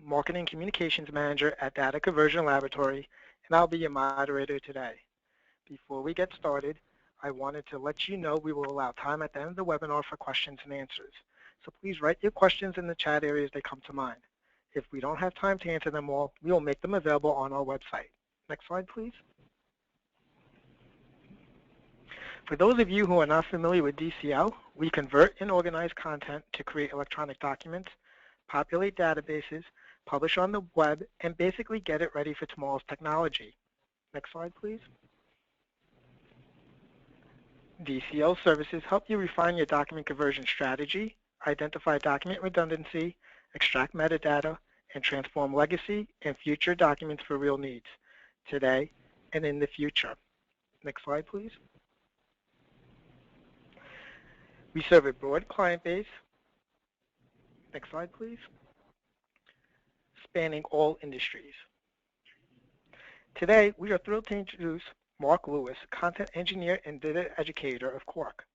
Marketing Communications Manager at Data Conversion Laboratory, and I'll be your moderator today. Before we get started, I wanted to let you know we will allow time at the end of the webinar for questions and answers. So please write your questions in the chat area as they come to mind. If we don't have time to answer them all, we will make them available on our website. Next slide, please. For those of you who are not familiar with DCL, we convert and organize content to create electronic documents, populate databases, publish on the web, and basically get it ready for tomorrow's technology. Next slide, please. DCL services help you refine your document conversion strategy, identify document redundancy, extract metadata, and transform legacy and future documents for real needs, today and in the future. Next slide, please. We serve a broad client base. Next slide, please. Spanning all industries. Today, we are thrilled to introduce Mark Lewis, content engineer and data educator of Quark.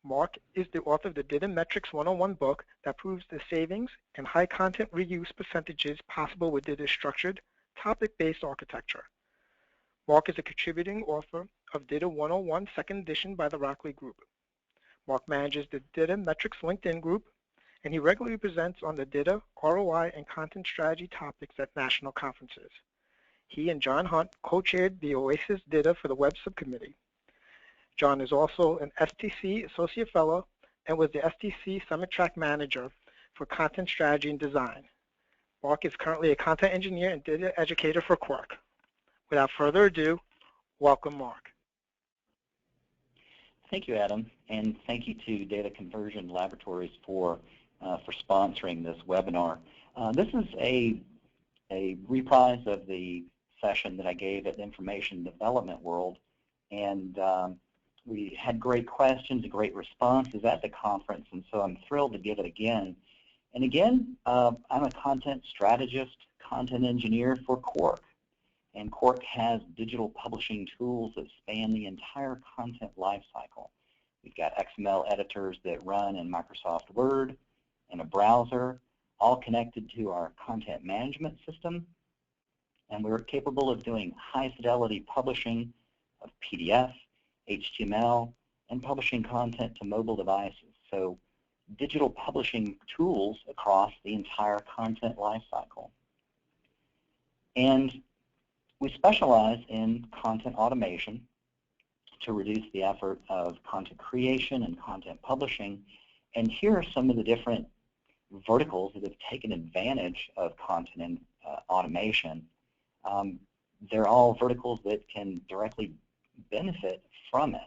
Mark is the author of the Data Metrics 101 book that proves the savings and high content reuse percentages possible with data structured, topic-based architecture. Mark is a contributing author of Data 101 Second Edition by the Rockley Group. Mark manages the Data Metrics LinkedIn group, and he regularly presents on the data, ROI, and content strategy topics at national conferences. He and John Hunt co-chaired the OASIS Data for the Web Subcommittee. John is also an STC Associate Fellow and was the STC Summit Track Manager for Content Strategy and Design. Mark is currently a content engineer and data educator for Quark. Without further ado, welcome, Mark. Thank you, Adam, and thank you to Data Conversion Laboratories for sponsoring this webinar. This is a reprise of the session that I gave at the Information Development World, and we had great questions and great responses at the conference, and so I'm thrilled to give it again. And again, I'm a content strategist, content engineer for Quark. And Quark has digital publishing tools that span the entire content lifecycle. We've got XML editors that run in Microsoft Word and a browser, all connected to our content management system. And we're capable of doing high-fidelity publishing of PDF, HTML, and publishing content to mobile devices. So digital publishing tools across the entire content lifecycle. And we specialize in content automation to reduce the effort of content creation and content publishing. And here are some of the different verticals that have taken advantage of content automation. They're all verticals that can directly benefit from it.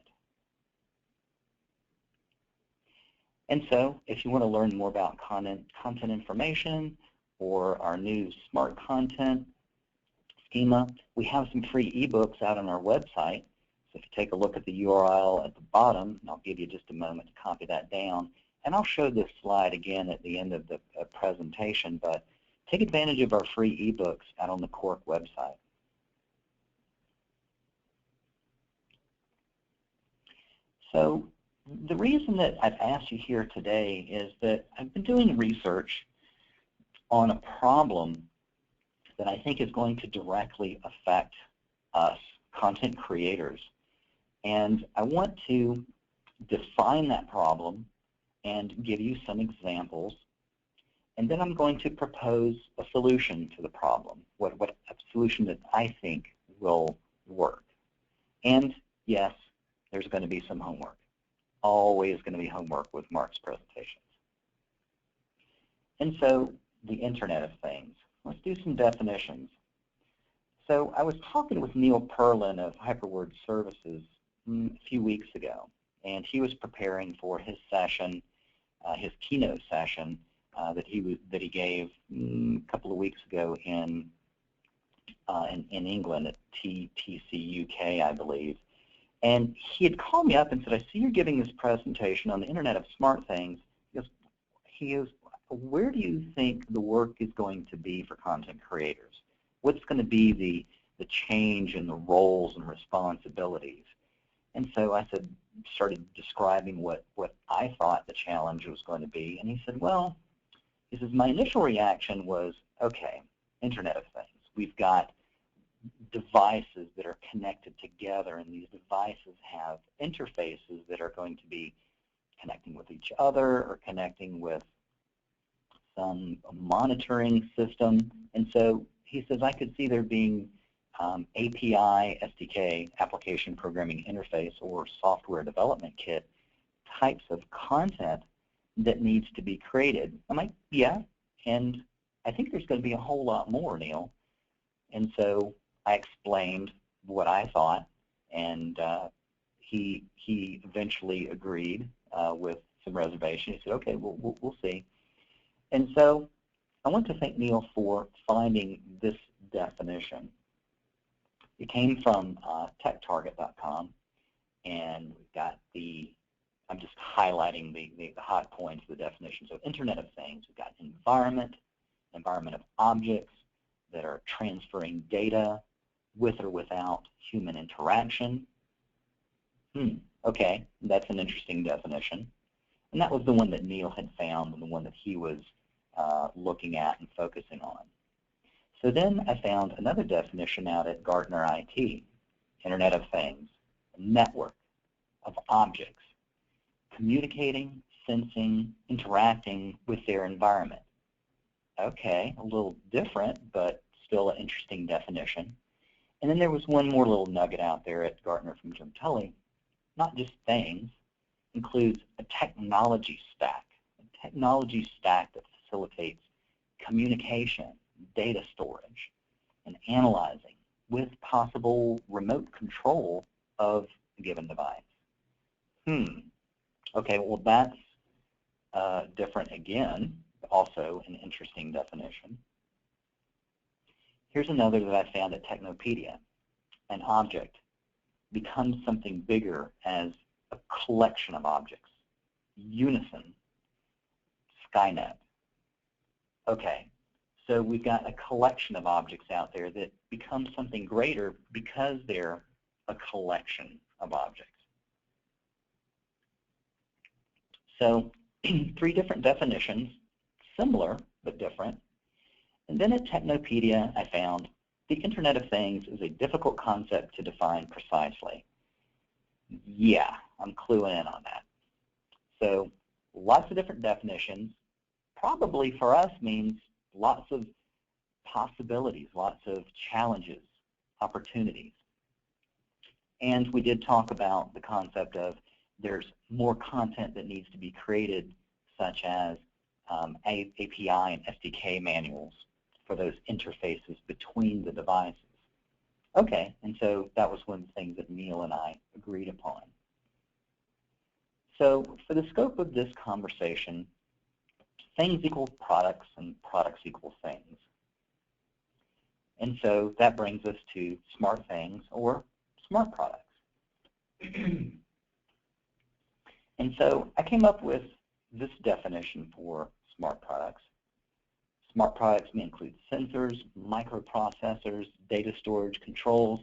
And so if you want to learn more about content information or our new smart content schema, we have some free ebooks out on our website. So if you take a look at the URL at the bottom, and I'll give you just a moment to copy that down, and I'll show this slide again at the end of the presentation, but take advantage of our free ebooks out on the Quark website. So the reason that I've asked you here today is that I've been doing research on a problem that I think is going to directly affect us, content creators. And I want to define that problem and give you some examples. And then I'm going to propose a solution to the problem, what a solution that I think will work. And yes, there's going to be some homework. Always going to be homework with Mark's presentations. And so the Internet of Things. Let's do some definitions. So I was talking with Neil Perlin of HyperWord Services a few weeks ago, and he was preparing for his session, his keynote session that he gave a couple of weeks ago in England at TTC UK, I believe. And he had called me up and said, "I see you're giving this presentation on the Internet of Smart Things." He goes, "Where do you think the work is going to be for content creators? What's going to be the change in the roles and responsibilities?" And so I started describing what I thought the challenge was going to be. And he said, "Well, He says, my initial reaction was, okay, Internet of Things. We've got devices that are connected together, and these devices have interfaces that are going to be connecting with each other or connecting with some monitoring system. And so he says, I could see there being API, SDK, Application Programming Interface, or Software Development Kit types of content that needs to be created. I'm like, yeah, and I think there's going to be a whole lot more, Neil. And so I explained what I thought, and he eventually agreed with some reservation. He said, okay, we'll see. And so I want to thank Neil for finding this definition. It came from techtarget.com, and we've got I'm just highlighting the hot points of the definition. So Internet of Things, we've got environment of objects that are transferring data with or without human interaction. Okay, that's an interesting definition. And that was the one that Neil had found and the one that he was looking at and focusing on. So then I found another definition out at Gartner IT, Internet of Things, a network of objects communicating, sensing, interacting with their environment. Okay, a little different, but still an interesting definition. And then there was one more little nugget out there at Gartner from Jim Tully. Not just things, includes a technology stack that facilitates communication, data storage, and analyzing with possible remote control of a given device. Okay, well that's different again, also an interesting definition. Here's another that I found at Technopedia. An object becomes something bigger as a collection of objects. Unison, Skynet. Okay, so we've got a collection of objects out there that become something greater because they're a collection of objects. So 3 different definitions, similar but different. And then at Technopedia, I found the Internet of Things is a difficult concept to define precisely. Yeah, I'm cluing in on that. So lots of different definitions. Probably for us means lots of possibilities, lots of challenges, opportunities. And we did talk about the concept of there's more content that needs to be created, such as API and SDK manuals for those interfaces between the devices. Okay, and so that was one of the things that Neil and I agreed upon. So for the scope of this conversation, things equal products and products equal things. And so that brings us to smart things or smart products. And so I came up with this definition for smart products. Smart products may include sensors, microprocessors, data storage controls,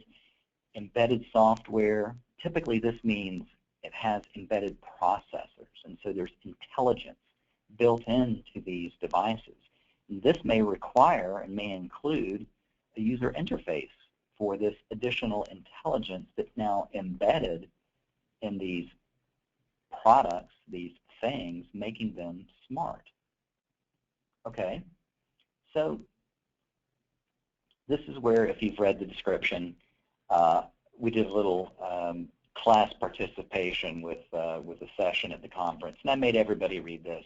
embedded software. Typically this means it has embedded processors, and so there's intelligence built into these devices. And this may require and may include a user interface for this additional intelligence that's now embedded in these products, these things, making them smart. Okay, so this is where, if you've read the description, we did a little class participation with a session at the conference, and I made everybody read this,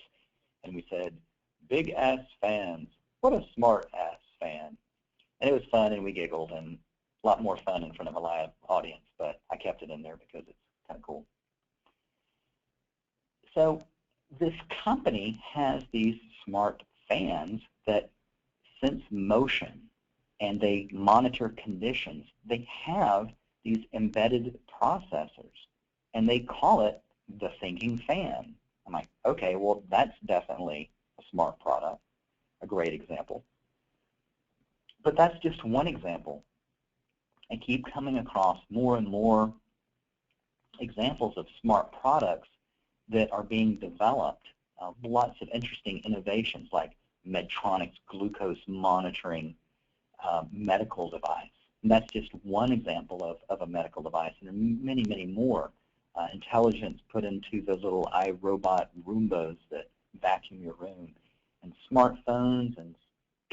and we said, big ass fans, what a smart ass fan. And it was fun, and we giggled, and a lot more fun in front of a live audience, but I kept it in there because it's kind of cool. So this company has these smart fans that sense motion, and they monitor conditions. They have these embedded processors, and they call it the thinking fan. I'm like, okay, well, that's definitely a smart product, a great example. But that's just one example. I keep coming across more and more examples of smart products that are being developed, lots of interesting innovations like Medtronic's glucose monitoring medical device. And that's just one example of a medical device, and there are many, many more. Intelligence put into those little iRobot Roombas that vacuum your room, and smartphones and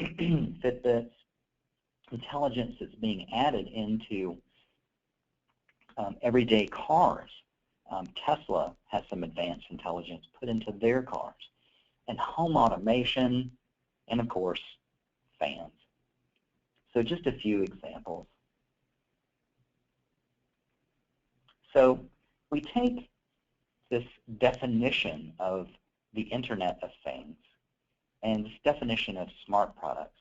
Fitbits. Intelligence that's being added into everyday cars. Tesla has some advanced intelligence put into their cars. And home automation, and of course, fans. So just a few examples. So we take this definition of the Internet of Things and this definition of smart products,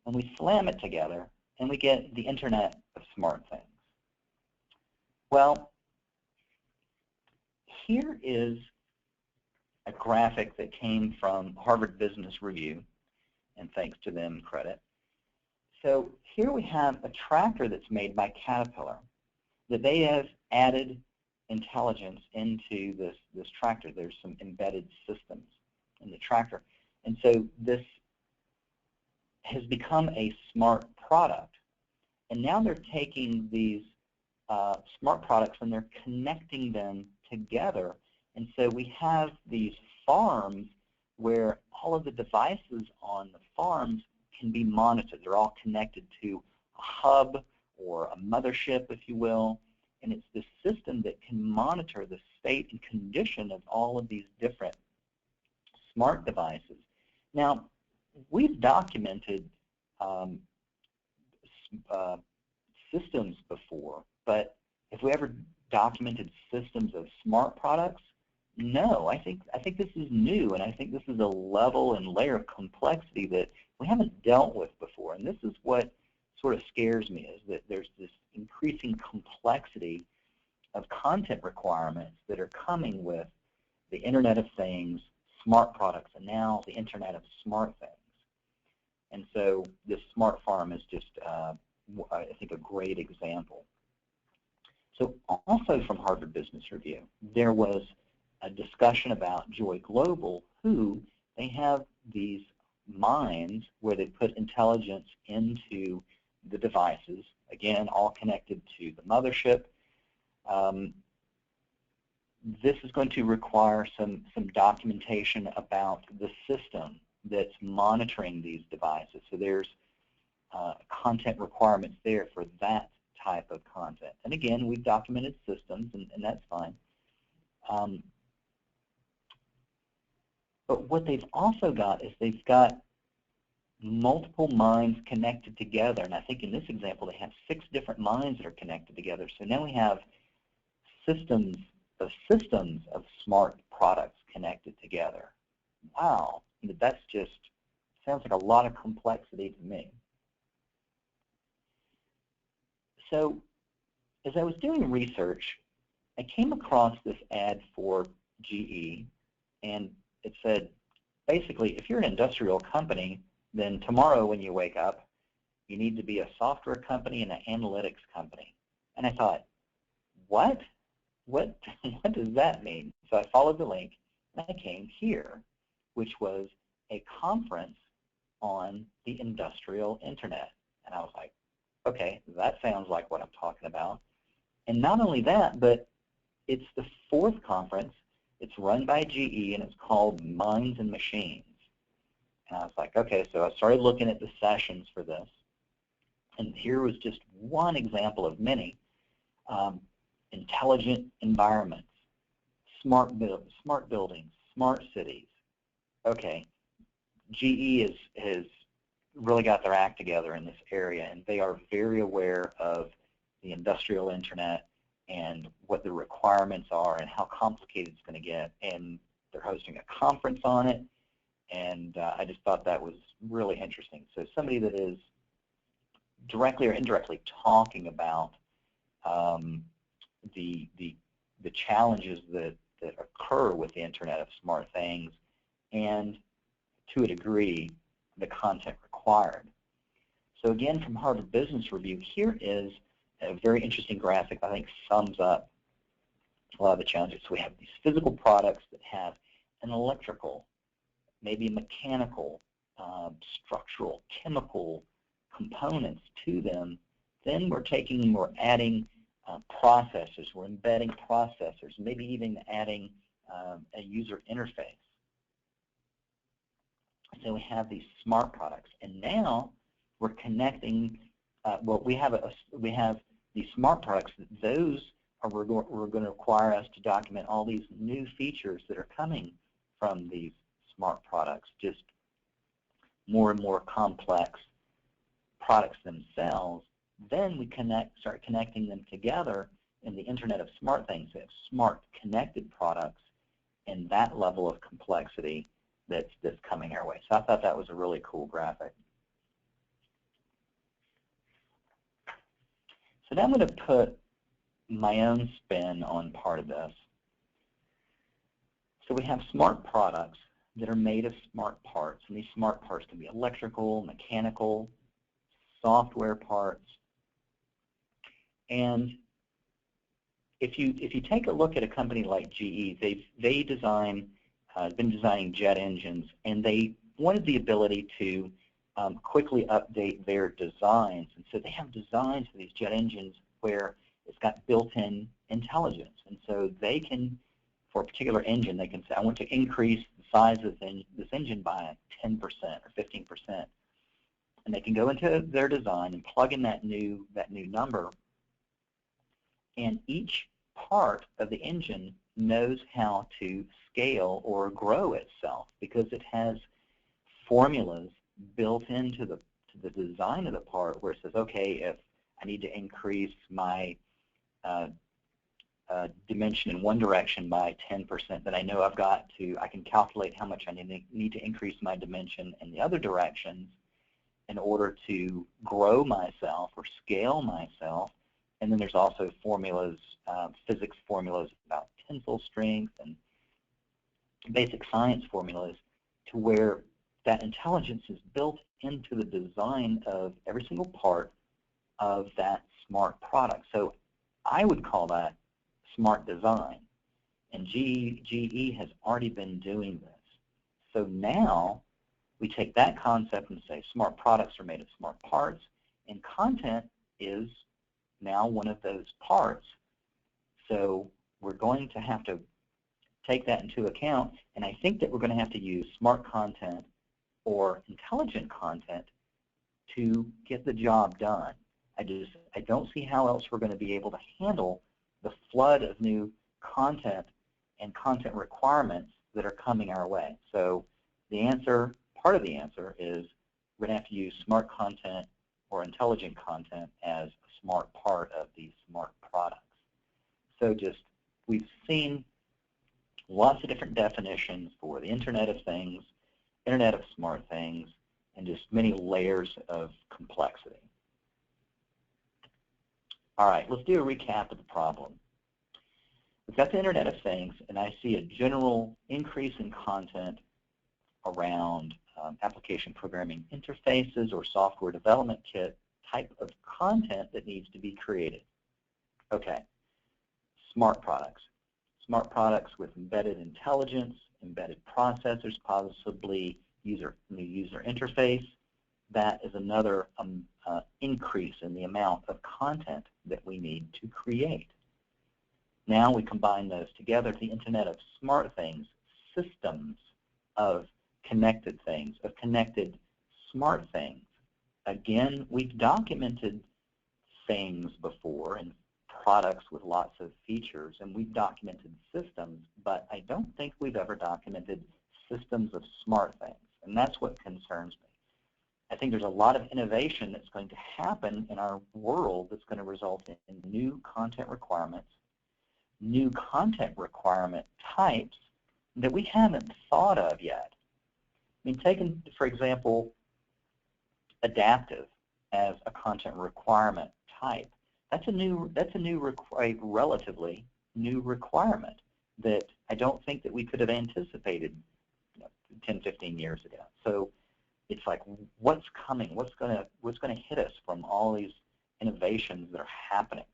and we slam it together, and we get the Internet of Smart Things. Well, here is a graphic that came from Harvard Business Review, and thanks to them, credit. So here we have a tractor that's made by Caterpillar, that they have added intelligence into this tractor. There's some embedded systems in the tractor. And so this has become a smart product. And now they're taking these smart products and they're connecting them together. And so we have these farms where all of the devices on the farms can be monitored. They're all connected to a hub or a mothership, if you will, and it's this system that can monitor the state and condition of all of these different smart devices. Now, we've documented systems before, but if we ever documented systems of smart products, no. I think this is new, and I think this is a level and layer of complexity that we haven't dealt with before. And this is what sort of scares me, is that there's this increasing complexity of content requirements that are coming with the Internet of Things, smart products, and now the Internet of Smart Things. And so this smart farm is just, I think, a great example. So also from Harvard Business Review, there was a discussion about Joy Global, who they have these mines where they put intelligence into the devices, again, all connected to the mothership. This is going to require some documentation about the system that's monitoring these devices. So there's content requirements there for that type of content. And again, we've documented systems, and that's fine. But what they've also got is they've got multiple mines connected together. And I think in this example, they have 6 different mines that are connected together. So now we have systems of smart products connected together. Wow, that's just sounds like a lot of complexity to me. So as I was doing research, I came across this ad for GE, and it said, basically, if you're an industrial company, then tomorrow when you wake up, you need to be a software company and an analytics company. And I thought, what? What does that mean? So I followed the link, and I came here, which was a conference on the industrial internet. And I was like, okay, that sounds like what I'm talking about. And not only that, but it's the 4th conference. It's run by GE, and it's called Minds and Machines. And I was like, okay, so I started looking at the sessions for this. And here was just one example of many. Intelligent environments, smart buildings, smart cities. Okay, GE has really got their act together in this area, and they are very aware of the industrial internet and what the requirements are and how complicated it's going to get. And they're hosting a conference on it, and I just thought that was really interesting. So somebody that is directly or indirectly talking about the challenges that occur with the Internet of Smart Things, and to a degree, the content required. So again, from Harvard Business Review, here is a very interesting graphic that I think sums up a lot of the challenges. So we have these physical products that have an electrical, maybe a mechanical structural, chemical components to them, then we're adding processors, we're embedding processors, maybe even adding a user interface. So we have these smart products, and now we're connecting. We have these smart products. Those we're going to require us to document all these new features that are coming from these smart products, just more and more complex products themselves. Then we start connecting them together in the Internet of Smart Things, smart connected products, and that level of complexity that's coming our way. So I thought that was a really cool graphic. So now I'm going to put my own spin on part of this. So we have smart products that are made of smart parts, and these smart parts can be electrical, mechanical, software parts. And if you take a look at a company like GE, they've been designing jet engines, and they wanted the ability to quickly update their designs. And so they have designs for these jet engines where it's got built-in intelligence. And so they can, for a particular engine, they can say, I want to increase the size of this engine by 10% or 15%. And they can go into their design and plug in that new number, and each part of the engine knows how to scale or grow itself because it has formulas built into the design of the part where it says, okay, if I need to increase my dimension in one direction by 10%, then I know I can calculate how much I need to increase my dimension in the other directions in order to grow myself or scale myself. And then there's also formulas, physics formulas about tensile strength and basic science formulas to where that intelligence is built into the design of every single part of that smart product. So I would call that smart design. And GE has already been doing this. So now we take that concept and say smart products are made of smart parts, and content is now one of those parts. So we're going to have to take that into account, and I think that we're going to have to use smart content or intelligent content to get the job done. I don't see how else we're going to be able to handle the flood of new content and content requirements that are coming our way. So the answer, part of the answer, is we're going to have to use smart content or intelligent content as a smart part of these smart products. So we've seen lots of different definitions for the Internet of Things, Internet of Smart Things, and just many layers of complexity. All right, let's do a recap of the problem. We've got the Internet of Things, and I see a general increase in content around application programming interfaces or software development kit type of content that needs to be created. Okay, smart products. Smart products with embedded intelligence, embedded processors, possibly new user interface. That is another increase in the amount of content that we need to create. Now we combine those together, the Internet of Smart Things, systems of connected things, of connected smart things. Again, we've documented things before and products with lots of features, and we've documented systems, but I don't think we've ever documented systems of smart things, and that's what concerns me. I think there's a lot of innovation that's going to happen in our world that's going to result in new content requirements, new content requirement types that we haven't thought of yet. I mean, taking, for example, adaptive as a content requirement type. That's a relatively new requirement that I don't think that we could have anticipated 10, 15 years ago. So it's like, what's coming? What's going to hit us from all these innovations that are happening?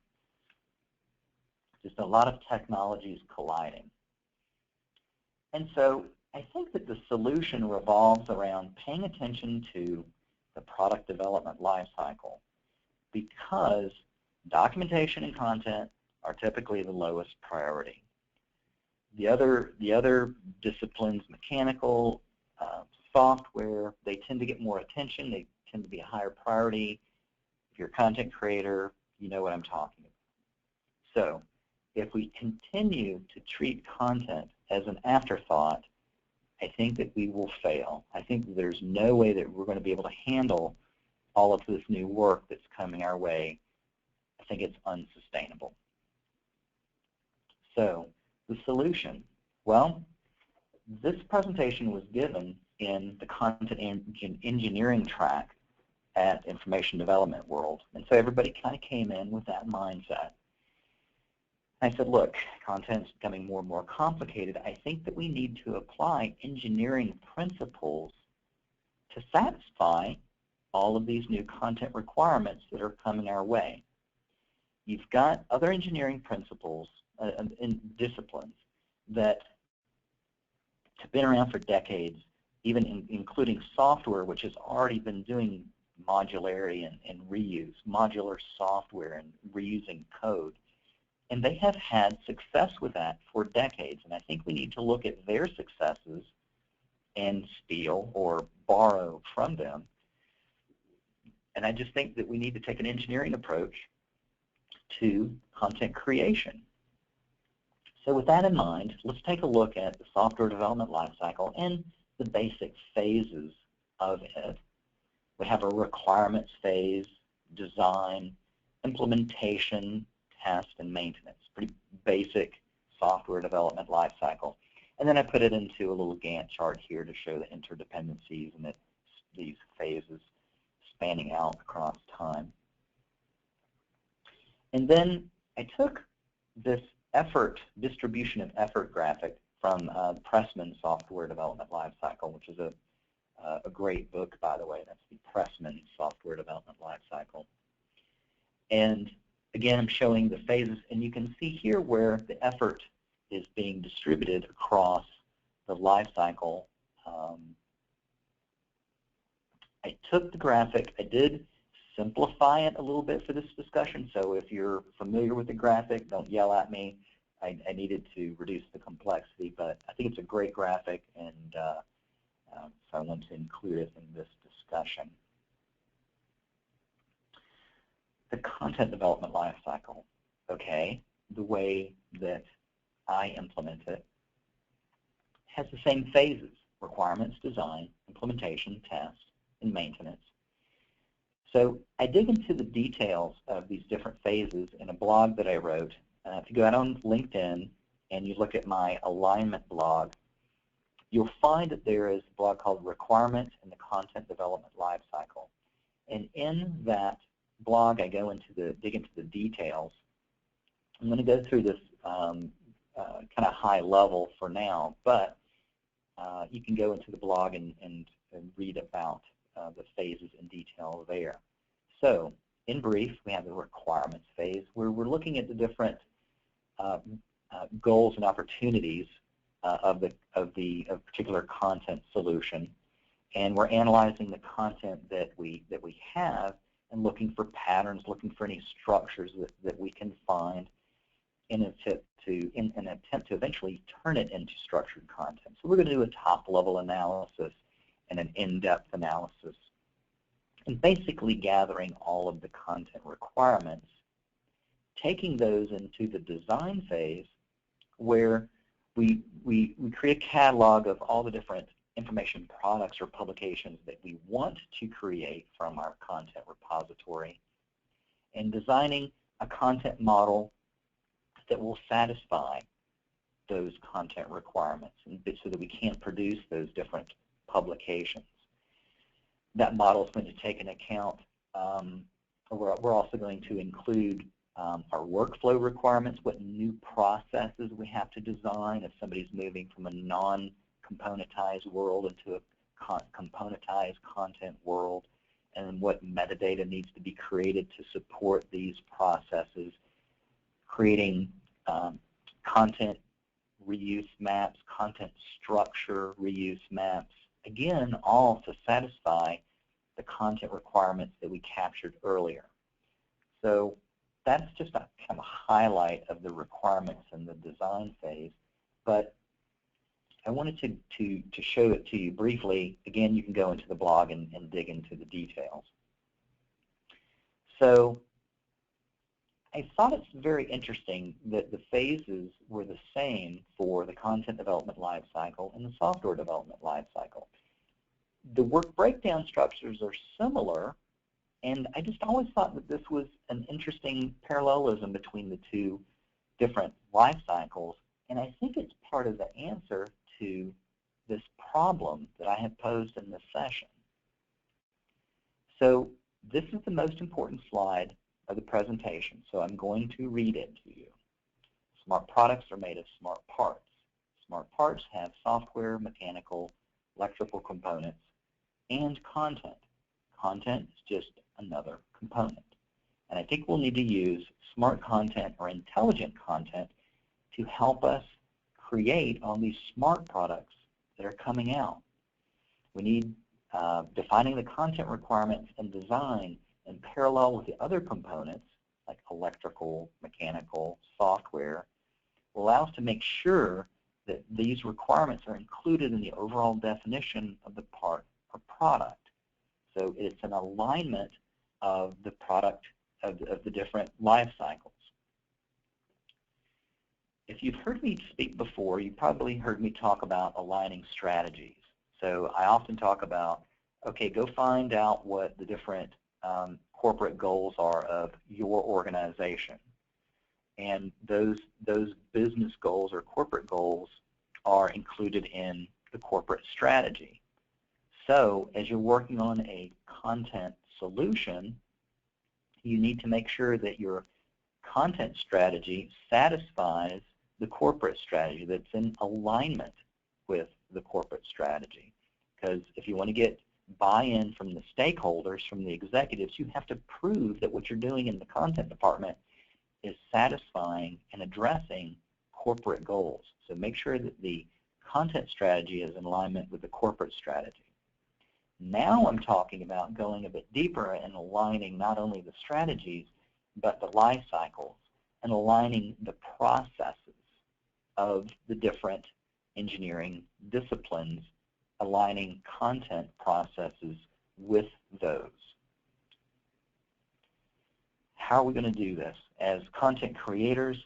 Just a lot of technologies colliding. And so I think that the solution revolves around paying attention to the product development lifecycle, because documentation and content are typically the lowest priority. The other disciplines, mechanical, software, they tend to get more attention. They tend to be a higher priority. If you're a content creator, you know what I'm talking about. So if we continue to treat content as an afterthought, I think that we will fail. I think that there's no way that we're going to be able to handle all of this new work that's coming our way. I think it's unsustainable. So the solution, well, this presentation was given in the content engineering track at Information Development World. And so everybody kind of came in with that mindset. I said, look, content's becoming more and more complicated. I think that we need to apply engineering principles to satisfy all of these new content requirements that are coming our way. You've got other engineering principles and disciplines that have been around for decades, even including software, which has already been doing modularity and reuse, modular software and reusing code. And they have had success with that for decades. And I think we need to look at their successes and steal or borrow from them. And I just think that we need to take an engineering approach to content creation. So with that in mind, let's take a look at the software development lifecycle and the basic phases of it. We have a requirements phase, design, implementation, test, and maintenance. Pretty basic software development lifecycle. And then I put it into a little Gantt chart here to show the interdependencies and these phases spanning out across time. And then I took this distribution of effort graphic from Pressman Software Development Lifecycle, which is a great book, by the way. That's the Pressman Software Development Lifecycle. And again, I'm showing the phases, and you can see here where the effort is being distributed across the lifecycle. I took the graphic. I did simplify it a little bit for this discussion, so if you're familiar with the graphic, don't yell at me. I needed to reduce the complexity, but I think it's a great graphic, and so I want to include it in this discussion. The content development lifecycle, okay, the way that I implement it, has the same phases: requirements, design, implementation, test, and maintenance. So I dig into the details of these different phases in a blog that I wrote. If you go out on LinkedIn and you look at my alignment blog, you'll find that there is a blog called Requirements in the Content Development Lifecycle. And in that blog, I go dig into the details. I'm going to go through this kind of high level for now, but you can go into the blog and read about the phases in detail there. So, in brief, we have the requirements phase, where we're looking at the different goals and opportunities of a particular content solution, and we're analyzing the content that we have and looking for patterns, looking for any structures that we can find in an attempt to eventually turn it into structured content. So we're going to do a top-level analysis and an in-depth analysis, and basically gathering all of the content requirements, taking those into the design phase, where we create a catalog of all the different information products or publications that we want to create from our content repository, and designing a content model that will satisfy those content requirements, and so that we can produce those different publications. That model is going to take into account, we're also going to include our workflow requirements, what new processes we have to design if somebody's moving from a non-componentized world into a componentized content world, and what metadata needs to be created to support these processes, creating content reuse maps, content structure reuse maps, again, all to satisfy the content requirements that we captured earlier. So that's just a kind of highlight of the requirements in the design phase, but I wanted to show it to you briefly. Again, you can go into the blog and dig into the details. So I thought it's very interesting that the phases were the same for the content development lifecycle and the software development lifecycle. The work breakdown structures are similar, and I just always thought that this was an interesting parallelism between the two different lifecycles, and I think it's part of the answer to this problem that I have posed in this session. So this is the most important slide of the presentation, so I'm going to read it to you. Smart products are made of smart parts. Smart parts have software, mechanical, electrical components, and content. Content is just another component. And I think we'll need to use smart content or intelligent content to help us create all these smart products that are coming out. We need defining the content requirements and design in parallel with the other components like electrical, mechanical, software will allow us to make sure that these requirements are included in the overall definition of the part or product. So it's an alignment of the product of the different life cycles. If you've heard me speak before, you probably heard me talk about aligning strategies. So I often talk about, okay, go find out what the different corporate goals are of your organization. And those business goals or corporate goals are included in the corporate strategy. So as you're working on a content solution, you need to make sure that your content strategy satisfies the corporate strategy, that's in alignment with the corporate strategy. Because if you want to get buy-in from the stakeholders, from the executives, you have to prove that what you're doing in the content department is satisfying and addressing corporate goals. So make sure that the content strategy is in alignment with the corporate strategy. Now I'm talking about going a bit deeper and aligning not only the strategies, but the life cycles, and aligning the processes of the different engineering disciplines, aligning content processes with those. How are we going to do this? As content creators,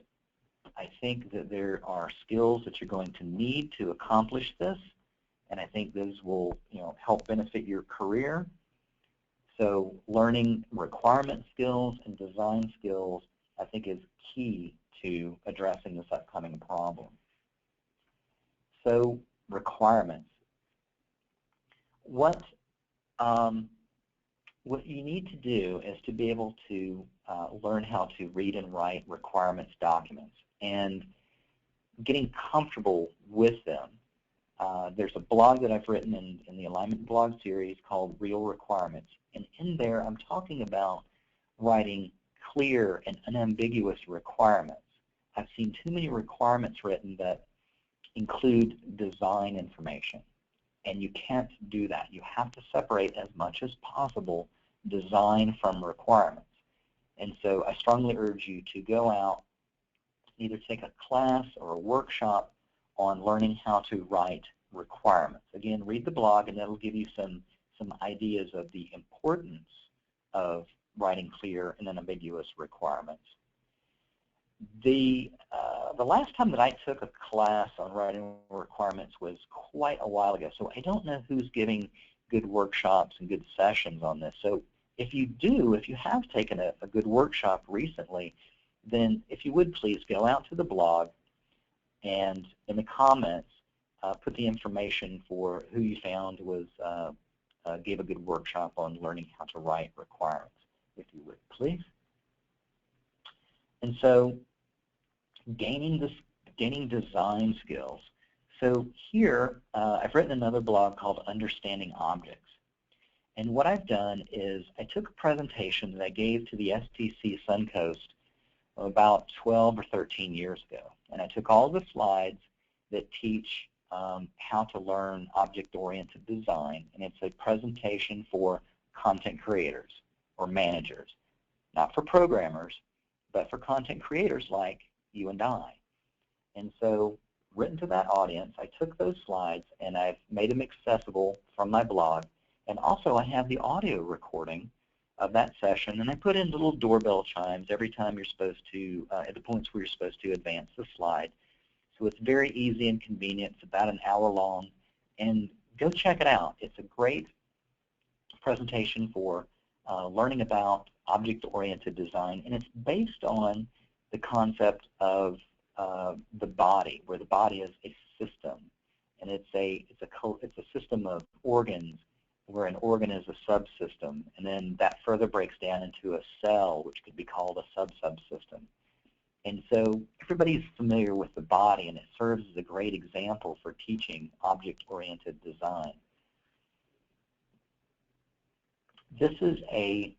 I think that there are skills that you're going to need to accomplish this, and I think those will help benefit your career. So learning requirement skills and design skills, I think, is key to addressing this upcoming problem. So requirements. What you need to do is to be able to learn how to read and write requirements documents and getting comfortable with them. There's a blog that I've written in the Alignment blog series called Real Requirements, and in there I'm talking about writing clear and unambiguous requirements. I've seen too many requirements written that include design information, and you can't do that. You have to separate as much as possible design from requirements. And so I strongly urge you to go out, either take a class or a workshop on learning how to write requirements. Again, read the blog, and that'll give you some ideas of the importance of writing clear and unambiguous requirements. The last time that I took a class on writing requirements was quite a while ago, so I don't know who's giving good workshops and good sessions on this. So if you have taken a good workshop recently, then if you would please go out to the blog and in the comments put the information for who you found was gave a good workshop on learning how to write requirements, if you would please. And so gaining design skills. So here I've written another blog called Understanding Objects. And what I've done is I took a presentation that I gave to the STC Suncoast about 12 or 13 years ago. And I took all the slides that teach how to learn object-oriented design, and it's a presentation for content creators or managers, not for programmers, but for content creators like you and I. And so, written to that audience, I took those slides and I've made them accessible from my blog, and also I have the audio recording of that session, and I put in little doorbell chimes every time you're supposed to, at the points where you're supposed to advance the slide. So it's very easy and convenient. It's about an hour long, and go check it out. It's a great presentation for learning about object-oriented design, and it's based on the concept of the body, where the body is a system, and it's a system of organs, where an organ is a subsystem, and then that further breaks down into a cell, which could be called a sub-subsystem. And so everybody's familiar with the body, and it serves as a great example for teaching object-oriented design. This is a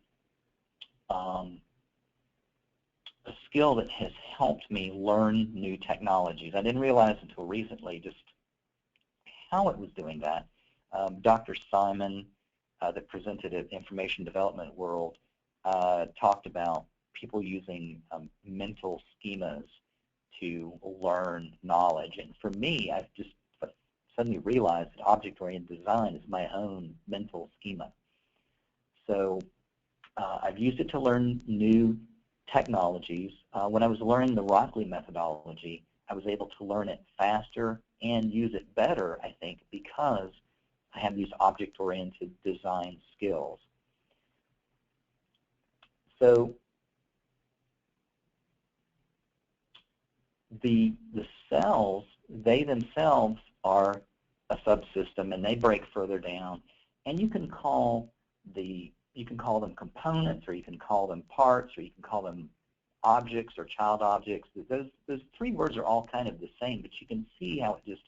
skill that has helped me learn new technologies. I didn't realize until recently just how it was doing that. Dr. Simon, that presented at Information Development World, talked about people using mental schemas to learn knowledge. And for me, I've just suddenly realized that object-oriented design is my own mental schema. So I've used it to learn new technologies. When I was learning the Rockley methodology, I was able to learn it faster and use it better, I think, because I have these object-oriented design skills. So the cells, they themselves are a subsystem, and they break further down. And you can call them components, or you can call them parts, or you can call them objects or child objects. Those three words are all kind of the same, but you can see how it just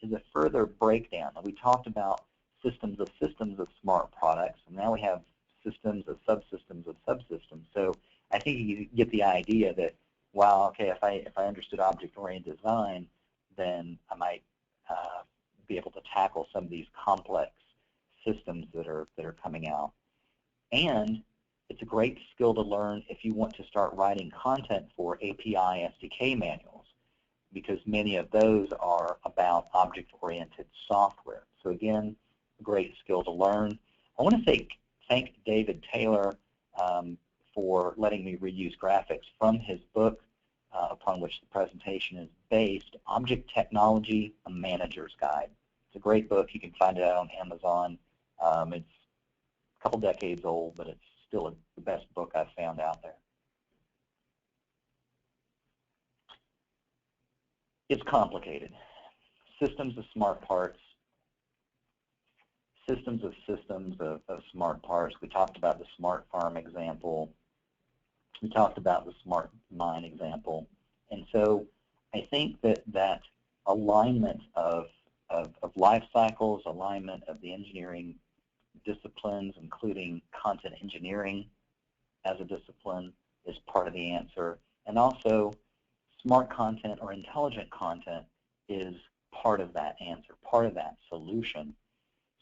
is a further breakdown. We talked about systems of smart products, and now we have systems of subsystems of subsystems. So I think you get the idea that, wow, okay, if I understood object-oriented design, then I might be able to tackle some of these complex systems that are coming out. And it's a great skill to learn if you want to start writing content for API SDK manuals, because many of those are about object-oriented software. So again, a great skill to learn. I want to thank David Taylor for letting me reuse graphics from his book upon which the presentation is based, Object Technology, A Manager's Guide. It's a great book. You can find it out on Amazon. It's a couple decades old, but it's still the best book I've found out there. It's complicated. Systems of smart parts, systems of smart parts. We talked about the smart farm example. We talked about the smart mine example. And so I think that alignment of life cycles, alignment of the engineering disciplines, including content engineering as a discipline, is part of the answer. And also, smart content or intelligent content is part of that answer, part of that solution.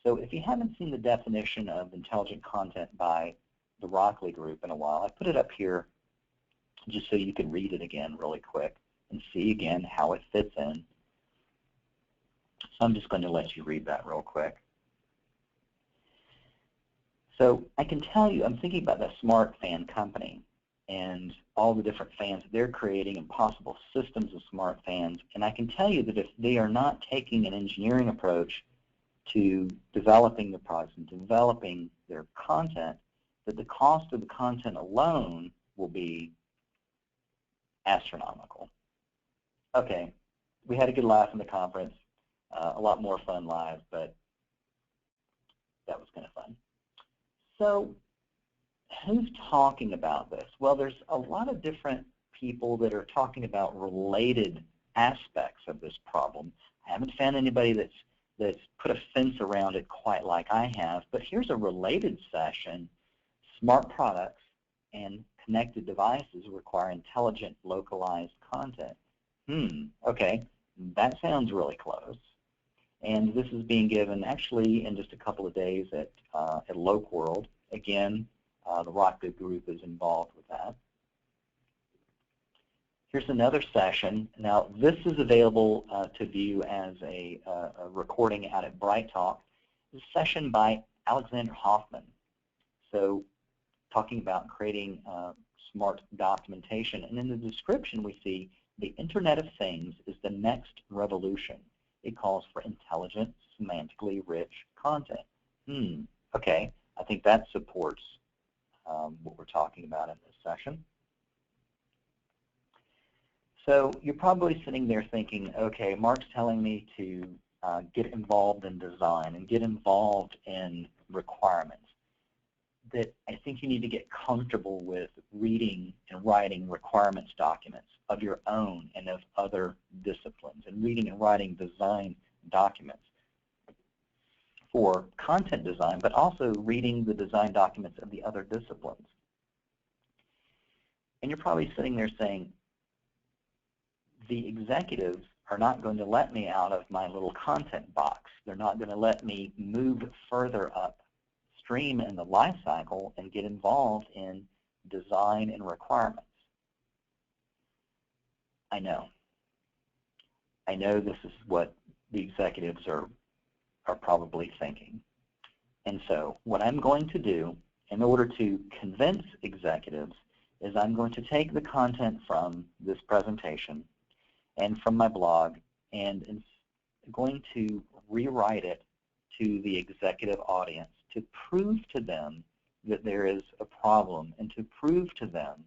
So if you haven't seen the definition of intelligent content by the Rockley group in a while, I put it up here just so you can read it again really quick and see again how it fits in. So I'm just going to let you read that real quick. So I can tell you, I'm thinking about the smart fan company and all the different fans that they're creating and possible systems of smart fans. And I can tell you that if they are not taking an engineering approach to developing the products and developing their content, that the cost of the content alone will be astronomical. Okay, we had a good laugh in the conference, a lot more fun live, but that was kind of fun. So who's talking about this? Well, there's a lot of different people that are talking about related aspects of this problem. I haven't found anybody that's put a fence around it quite like I have, but here's a related session: smart products and connected devices require intelligent, localized content. Okay, That sounds really close. And this is being given actually in just a couple of days at Loc World. Again, the Rockgood group is involved with that. Here's another session. Now, this is available to view as a recording out at Bright Talk. This is a session by Alexander Hoffman. So, talking about creating smart documentation. And in the description, we see the Internet of Things is the next revolution. It calls for intelligent, semantically rich content. Okay, I think that supports what we're talking about in this session. So you're probably sitting there thinking, okay, Mark's telling me to get involved in design and get involved in requirements. That I think you need to get comfortable with reading and writing requirements documents of your own and of other disciplines, and reading and writing design documents for content design, but also reading the design documents of the other disciplines. And you're probably sitting there saying, the executives are not going to let me out of my little content box. They're not going to let me move further upstream in the life cycle and get involved in design and requirements. I know. I know this is what the executives are probably thinking. And so what I'm going to do in order to convince executives is I'm going to take the content from this presentation and from my blog, and I'm going to rewrite it to the executive audience to prove to them that there is a problem and to prove to them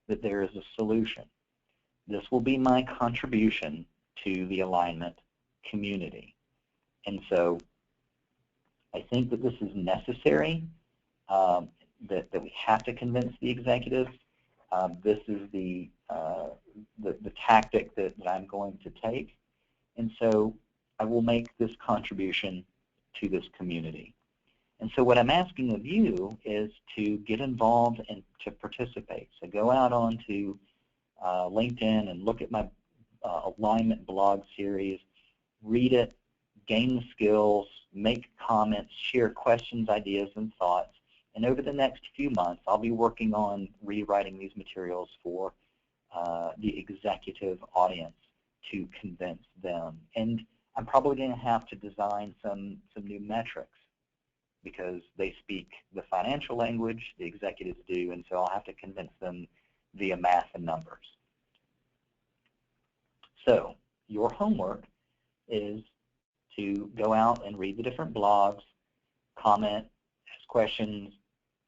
that there is a solution. This will be my contribution to the alignment community. And so I think that this is necessary, that we have to convince the executives. This is the tactic that I'm going to take. And so I will make this contribution to this community. And so what I'm asking of you is to get involved and to participate. So go out onto LinkedIn and look at my alignment blog series, read it, gain the skills, make comments, share questions, ideas, and thoughts. And over the next few months, I'll be working on rewriting these materials for the executive audience to convince them. And I'm probably going to have to design some new metrics because they speak the financial language, the executives do, and so I'll have to convince them via math and numbers. So your homework is to go out and read the different blogs, comment, ask questions,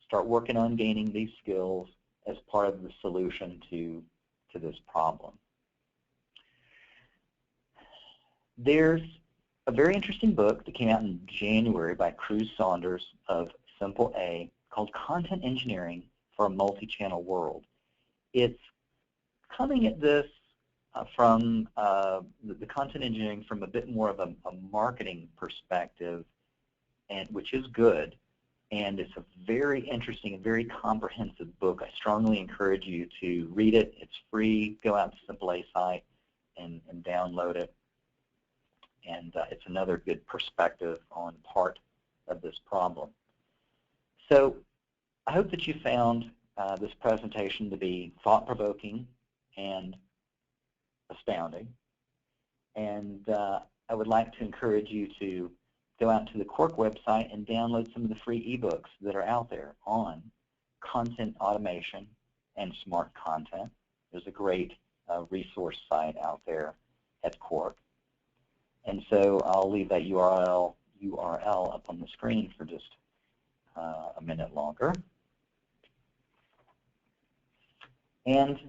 start working on gaining these skills as part of the solution to this problem. There's a very interesting book that came out in January by Cruz Saunders of Simple A called Content Engineering for a Multi-Channel World. It's coming at this from the content engineering from a bit more of a marketing perspective, and which is good. And it's a very interesting and very comprehensive book. I strongly encourage you to read it. It's free. Go out to Simple A site and download it. And it's another good perspective on part of this problem. So I hope that you found this presentation to be thought-provoking and astounding. And I would like to encourage you to go out to the Quark website and download some of the free ebooks that are out there on content automation and smart content. There's a great resource site out there at Quark. And so I'll leave that URL up on the screen for just a minute longer. And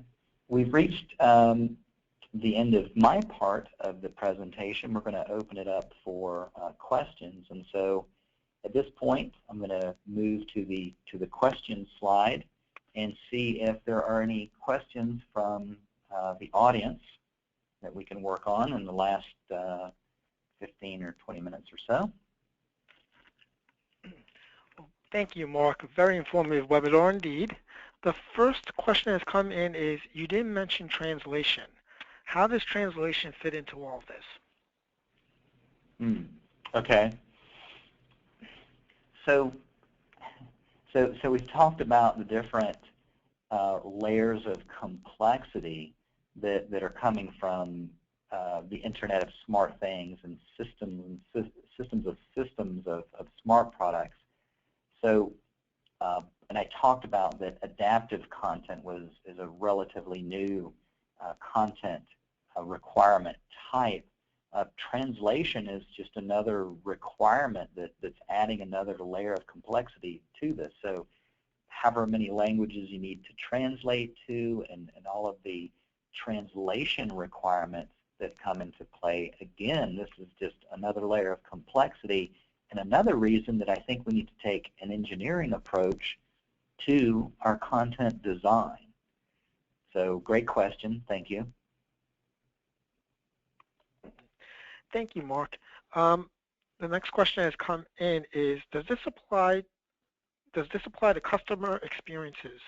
we've reached the end of my part of the presentation. We're going to open it up for questions. And so at this point, I'm going to move to the questions slide and see if there are any questions from the audience that we can work on in the last 15 or 20 minutes or so. Thank you, Mark. A very informative webinar indeed. The first question that's come in is, you didn't mention translation. How does translation fit into all this? Okay. So we've talked about the different layers of complexity that are coming from the Internet of Smart Things and systems of smart products. So, and I talked about that adaptive content is a relatively new content requirement type. Translation is just another requirement that's adding another layer of complexity to this. So however many languages you need to translate to and all of the translation requirements that come into play, again, this is just another layer of complexity and another reason that I think we need to take an engineering approach to our content design. So great question. Thank you. Thank you, Mark. The next question has come in is, does this apply to customer experiences?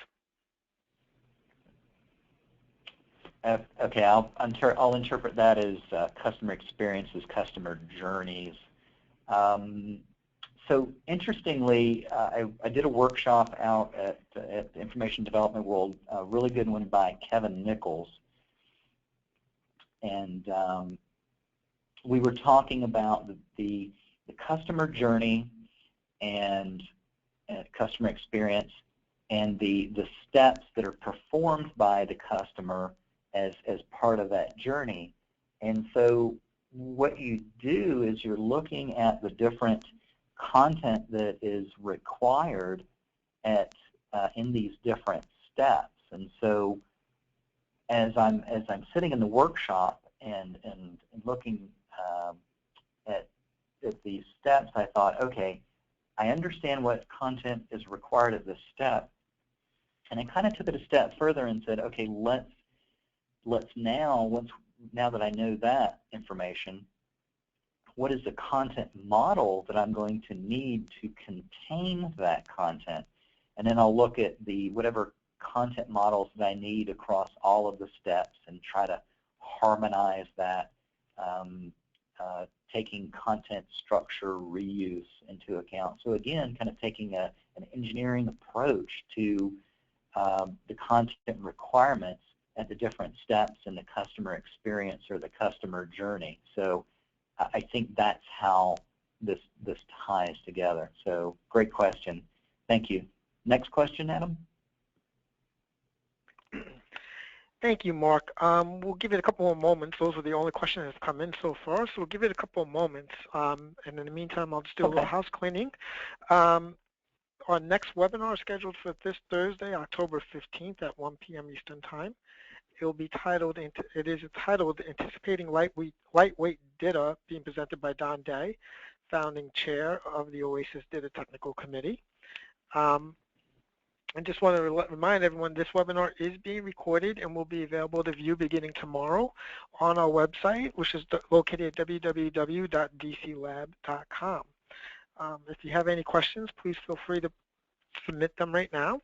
Okay, I'll interpret that as customer experiences, customer journeys. So interestingly, I did a workshop out at the Information Development World, a really good one by Kevin Nichols, and we were talking about the customer journey and customer experience and the steps that are performed by the customer as part of that journey. And so what you do is you're looking at the different content that is required in these different steps. And so as I'm sitting in the workshop and looking at these steps, I thought, okay, I understand what content is required at this step, and I kind of took it a step further and said, okay, let's now that I know that information, what is the content model that I'm going to need to contain that content? And then I'll look at whatever content models that I need across all of the steps and try to harmonize that, taking content structure reuse into account. So again, kind of taking an engineering approach to the content requirements at the different steps in the customer experience or the customer journey. So I think that's how this ties together. So great question. Thank you. Next question, Adam. Thank you, Mark. We'll give it a couple more moments. Those are the only questions that have come in so far, so we'll give it a couple of moments. And in the meantime, I'll just do a little house cleaning. Our next webinar is scheduled for this Thursday, October 15th at 1 p.m. Eastern Time. It is titled Anticipating Lightweight Data, being presented by Don Day, founding chair of the OASIS Data Technical Committee. I just want to remind everyone this webinar is being recorded and will be available to view beginning tomorrow on our website, which is located at www.dclab.com. If you have any questions, please feel free to submit them right now.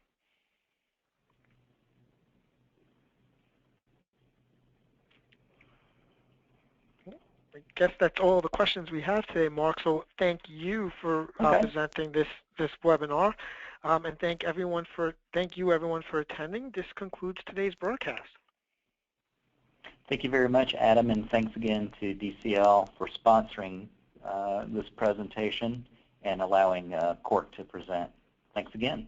I guess that's all the questions we have today, Mark. So thank you for presenting this webinar, and thank you everyone for attending. This concludes today's broadcast. Thank you very much, Adam, and thanks again to DCL for sponsoring this presentation and allowing Quark to present. Thanks again.